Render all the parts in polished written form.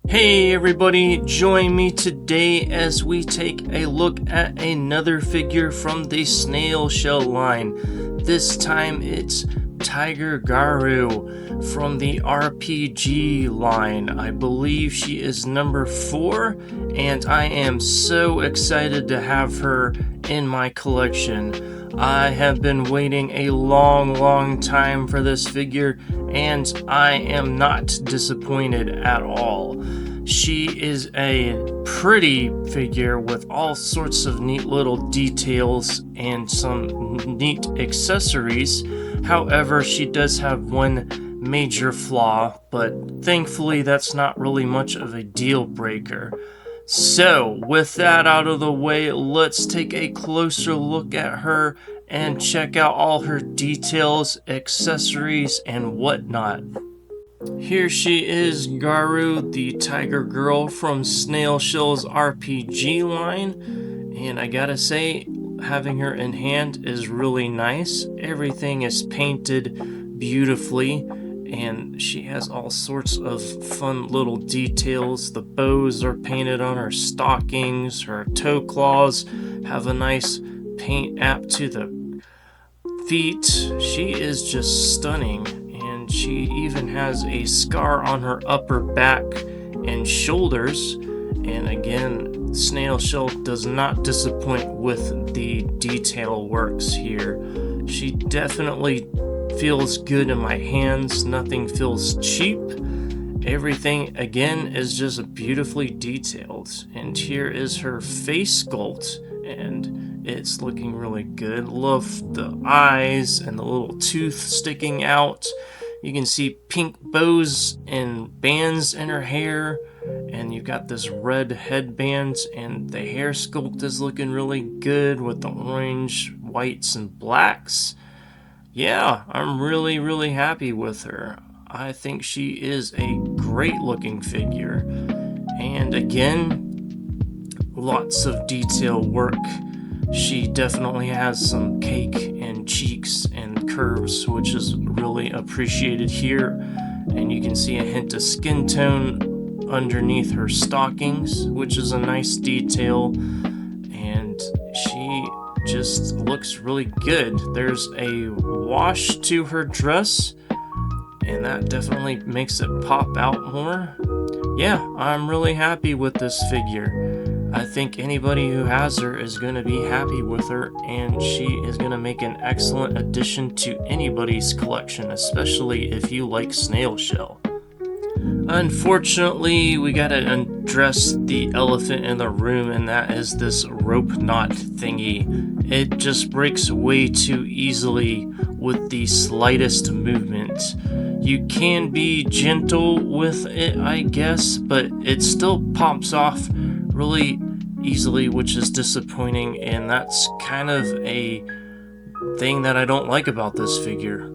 Hey everybody, join me today as we take a look at another figure from the Snail Shell line. This time it's Tiger Garu from the RPG line. I believe she is number 4, and I am so excited to have her in my collection. I have been waiting a long time for this figure, and I am not disappointed at all. She is a pretty figure with all sorts of neat little details and some neat accessories. However, she does have one major flaw, but thankfully that's not really much of a deal breaker. So, with that out of the way, let's take a closer look at her and check out all her details, accessories, and whatnot. Here she is, Garu, the tiger girl from Snail Shell's RPG line, and I gotta say, having her in hand is really nice. Everything is painted beautifully, and she has all sorts of fun little details. The bows are painted on her stockings, her toe claws have a nice paint app to the feet. She is just stunning, and she even has a scar on her upper back and shoulders. And again, Snail Shell does not disappoint with the detail works here. She definitely feels good in my hands. Nothing feels cheap. Everything again is just beautifully detailed. And here is her face sculpt, and it's looking really good. Love the eyes and the little tooth sticking out. You can see pink bows and bands in her hair, and you've got this red headband, and the hair sculpt is looking really good with the orange, whites, and blacks. Yeah, I'm really happy with her. I think she is a great looking figure. And again, lots of detail work. She definitely has some cake and cheeks and curves, which is really appreciated here. And you can see a hint of skin tone underneath her stockings, which is a nice detail. And she just looks really good. There's a wash to her dress, and that definitely makes it pop out more. Yeah, I'm really happy with this figure. I think anybody who has her is going to be happy with her, and she is going to make an excellent addition to anybody's collection, especially if you like Snail Shell. Unfortunately, we gotta address the elephant in the room, and that is this rope knot thingy. It just breaks way too easily with the slightest movement. You can be gentle with it, I guess, but it still pops off really easily, which is disappointing, and that's kind of a thing that I don't like about this figure.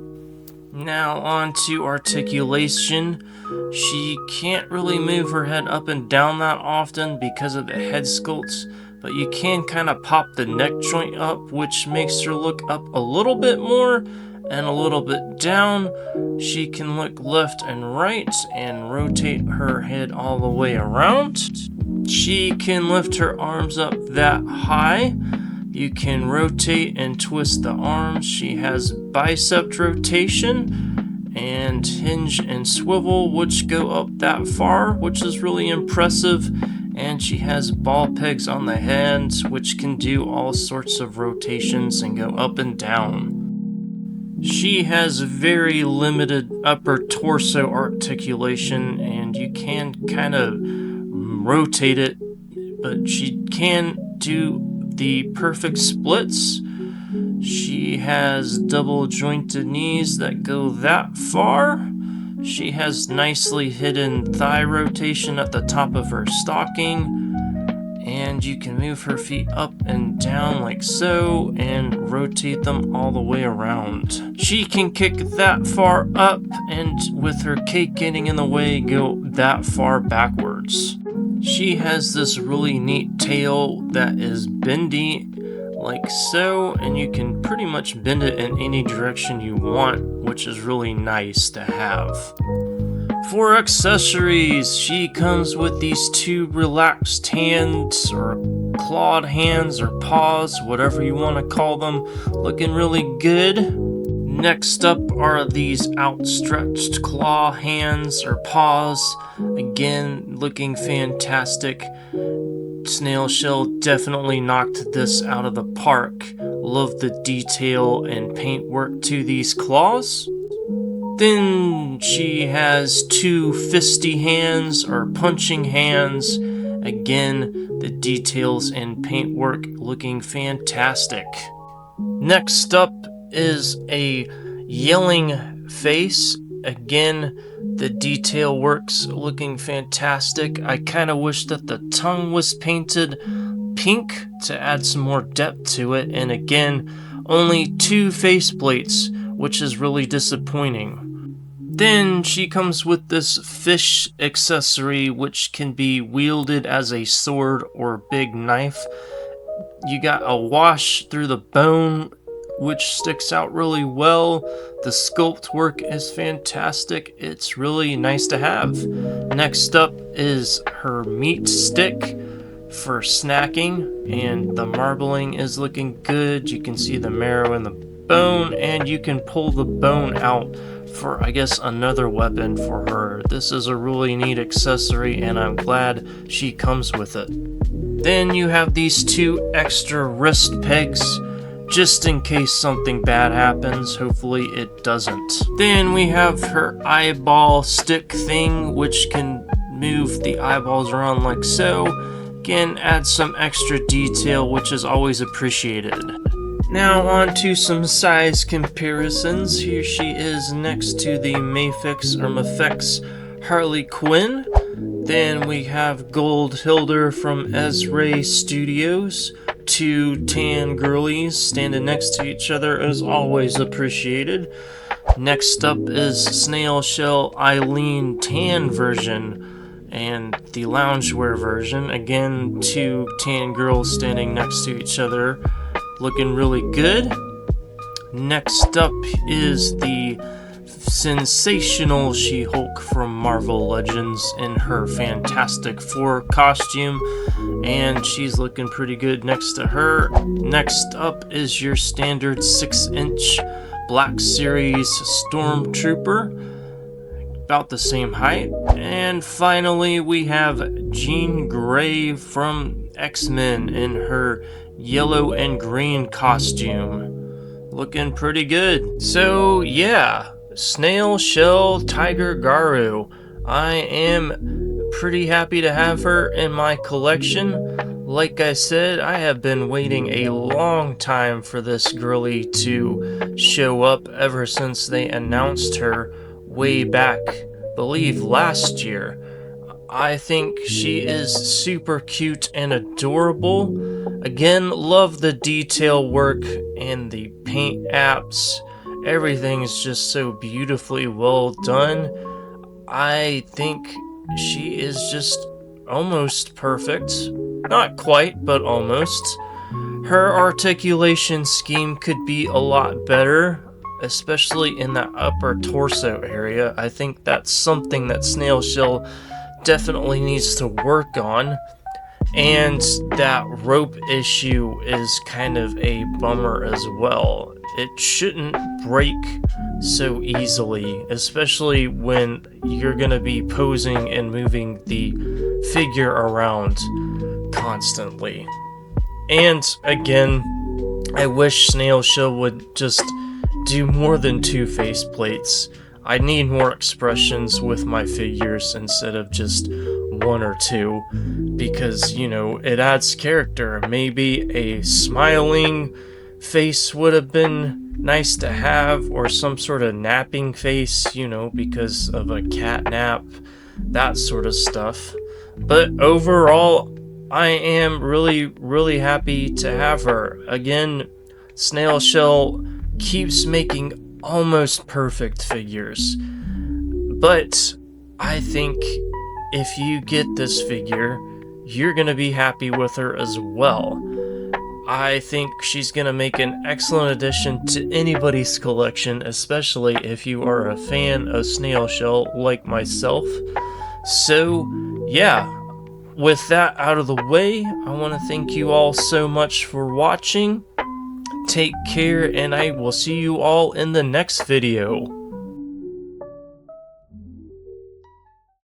Now on to Articulation. She can't really move her head up and down that often because of the head sculpts, but you can kind of pop the neck joint up, which makes her look up a little bit more and a little bit down. She can look left and right and rotate her head all the way around. She can lift her arms up that high. You can rotate and twist the arms. She has bicep rotation and hinge and swivel, which go up that far, which is really impressive. And she has ball pegs on the hands, which can do all sorts of rotations and go up and down. She has very limited upper torso articulation, and you can kind of rotate it, but she can do the perfect splits. She has double jointed knees that go that far. She has nicely hidden thigh rotation at the top of her stocking, and you can move her feet up and down like so and rotate them all the way around. She can kick that far up, and with her cake getting in the way, go that far backwards. She has this really neat tail that is bendy like so, and you can pretty much bend it in any direction you want, which is really nice to have. For accessories, she comes with these two relaxed hands, or clawed hands, or paws, whatever you want to call them, looking really good. Next up are these outstretched claw hands or paws, again looking fantastic. Snail Shell definitely knocked this out of the park. Love the detail and paintwork to these claws. Then she has two fisty hands or punching hands. Again, the details and paintwork looking fantastic. Next up is a yelling face. Again, the detail works looking fantastic. I kind of wish that the tongue was painted pink to add some more depth to it. And again, only two faceplates, which is really disappointing. Then she comes with this fish accessory, which can be wielded as a sword or big knife. You got a wash through the bone, which sticks out really well. The sculpt work is fantastic. It's really nice to have. Next up is her meat stick for snacking, and the marbling is looking good. You can see the marrow in the bone, and you can pull the bone out for, I guess, another weapon for her. This is a really neat accessory, and I'm glad she comes with it. Then you have these two extra wrist pegs, just in case something bad happens. Hopefully it doesn't. Then we have her eyeball stick thing, which can move the eyeballs around like so. Again, add some extra detail, which is always appreciated. Now on to some size comparisons. Here she is next to the Mafex Harley Quinn. Then we have Gold Hilder from Ezray Studios. Two tan girlies standing next to each other is always appreciated. Next up is Snail Shell Eileen tan version and the loungewear version. Again, two tan girls standing next to each other, looking really good. Next up is the sensational She-Hulk from Marvel Legends in her Fantastic Four costume, and she's looking pretty good next to her. Next up is your standard 6-inch Black Series Stormtrooper, about the same height. And finally we have Jean Grey from X-Men in her yellow and green costume, looking pretty good. So yeah, Snail Shell Tiger Garu. I am pretty happy to have her in my collection. Like I said, I have been waiting a long time for this girly to show up ever since they announced her way back, believe last year. I think she is super cute and adorable. Again, love the detail work and the paint apps. Everything is just so beautifully well done. I think she is just almost perfect. Not quite, but almost. Her articulation scheme could be a lot better, especially in that upper torso area. I think that's something that Snail Shell definitely needs to work on. And that rope issue is kind of a bummer as well. It shouldn't break so easily, especially when you're gonna be posing and moving the figure around constantly. And again, I wish Snail Shell would just do more than two faceplates. I need more expressions with my figures instead of just one or two, because, you know, it adds character. Maybe a smiling face would have been nice to have, or some sort of napping face, you know, because of a cat nap, that sort of stuff. But overall, I am really happy to have her. Again, Snail Shell keeps making almost perfect figures, but I think if you get this figure, you're gonna be happy with her as well. I think she's gonna make an excellent addition to anybody's collection, especially if you are a fan of Snail Shell like myself. So, yeah, with that out of the way, I want to thank you all so much for watching. Take care, and I will see you all in the next video.